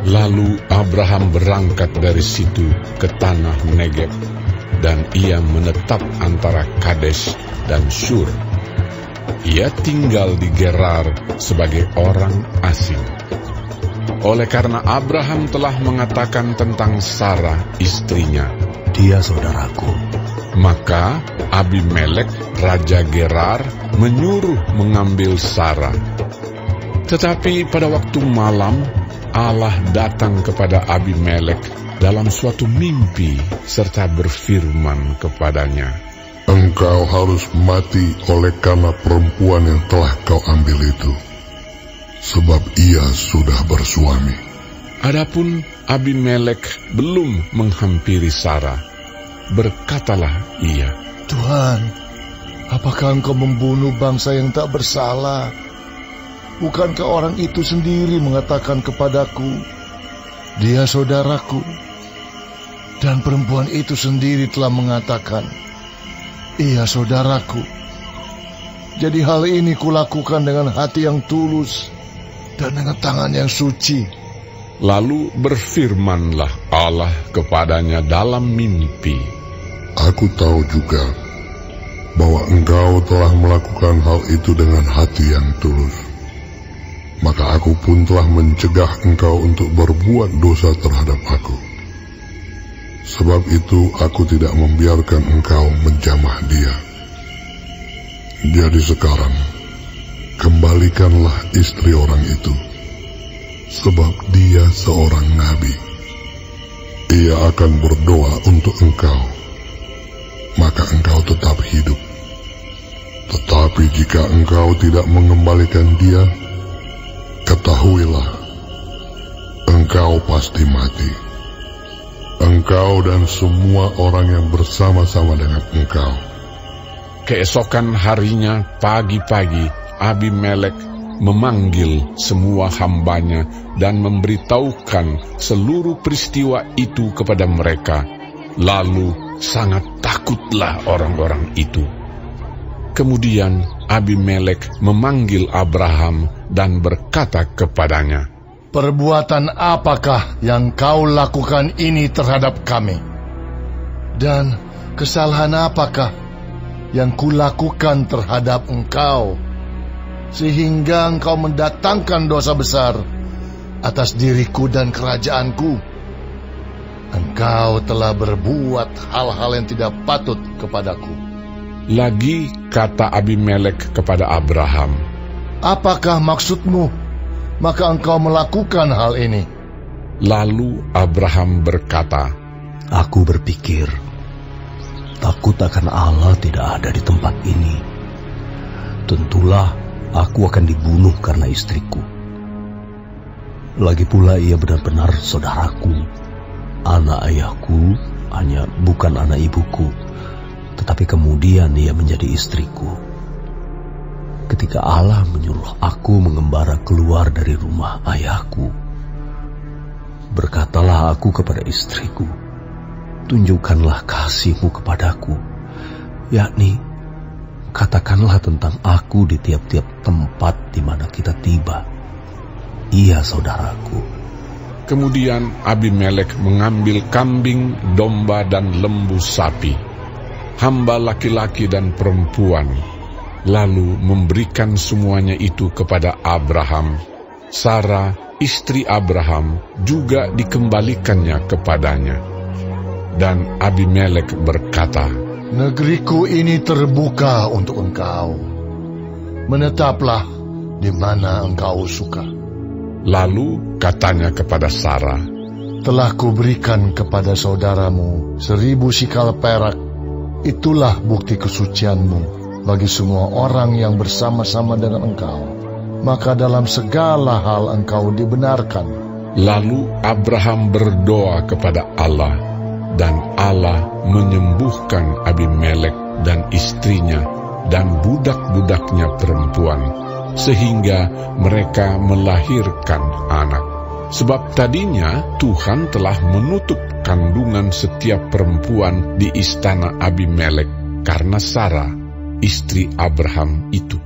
Lalu Abraham berangkat dari situ ke tanah Negeb, dan ia menetap antara Kades dan Shur. Ia tinggal di Gerar sebagai orang asing. Oleh karena Abraham telah mengatakan tentang Sarah istrinya, "Dia saudaraku," maka Abimelek raja Gerar menyuruh mengambil Sarah. Tetapi pada waktu malam Allah datang kepada Abimelek dalam suatu mimpi serta berfirman kepadanya, "Engkau harus mati oleh karena perempuan yang telah kau ambil itu, sebab ia sudah bersuami." Adapun Abimelek belum menghampiri Sarah. Berkatalah ia, "Tuhan, apakah engkau membunuh bangsa yang tak bersalah? Bukankah orang itu sendiri mengatakan kepadaku, 'Dia saudaraku'? Dan perempuan itu sendiri telah mengatakan, 'Ia saudaraku.' Jadi hal ini kulakukan dengan hati yang tulus dan dengan tangan yang suci." Lalu berfirmanlah Allah kepadanya dalam mimpi, "Aku tahu juga bahwa engkau telah melakukan hal itu dengan hati yang tulus. Maka aku pun telah mencegah engkau untuk berbuat dosa terhadap aku. Sebab itu aku tidak membiarkan engkau menjamah dia. Jadi sekarang, kembalikanlah istri orang itu, sebab dia seorang nabi. Ia akan berdoa untuk engkau, maka engkau tetap hidup. Tetapi jika engkau tidak mengembalikan dia, ketahuilah, engkau pasti mati. Engkau dan semua orang yang bersama-sama dengan engkau." Keesokan harinya pagi-pagi Abimelek memanggil semua hambanya dan memberitahukan seluruh peristiwa itu kepada mereka. Lalu sangat takutlah orang-orang itu. Kemudian Abimelek memanggil Abraham dan berkata kepadanya, "Perbuatan apakah yang kau lakukan ini terhadap kami? Dan kesalahan apakah yang kulakukan terhadap engkau, sehingga engkau mendatangkan dosa besar atas diriku dan kerajaanku? Engkau telah berbuat hal-hal yang tidak patut kepadaku." Lagi kata Abimelek kepada Abraham, "Apakah maksudmu, maka engkau melakukan hal ini?" Lalu Abraham berkata, "Aku berpikir, takut akan Allah tidak ada di tempat ini. Tentulah aku akan dibunuh karena istriku. Lagi pula ia benar-benar saudaraku. Anak ayahku hanya bukan anak ibuku, tetapi kemudian ia menjadi istriku. Ketika Allah menyuruh aku mengembara keluar dari rumah ayahku, berkatalah aku kepada istriku, 'Tunjukkanlah kasih-Mu kepadaku, yakni katakanlah tentang aku di tiap-tiap tempat di mana kita tiba. Ia saudaraku.' Kemudian Abimelek mengambil kambing, domba, dan lembu sapi, hamba laki-laki dan perempuan, lalu memberikan semuanya itu kepada Abraham. Sarah, istri Abraham, juga dikembalikannya kepadanya. Dan Abimelek berkata, "Negeriku ini terbuka untuk engkau. Menetaplah di mana engkau suka." Lalu katanya kepada Sarah, "Telah kuberikan kepada saudaramu 1000 sikal perak. Itulah bukti kesucianmu bagi semua orang yang bersama-sama dengan engkau. Maka dalam segala hal engkau dibenarkan." Lalu Abraham berdoa kepada Allah, dan Allah menyembuhkan Abimelek dan istrinya dan budak-budaknya perempuan, sehingga mereka melahirkan anak. Sebab tadinya Tuhan telah menutup kandungan setiap perempuan di istana Abimelek karena Sarah, istri Abraham itu.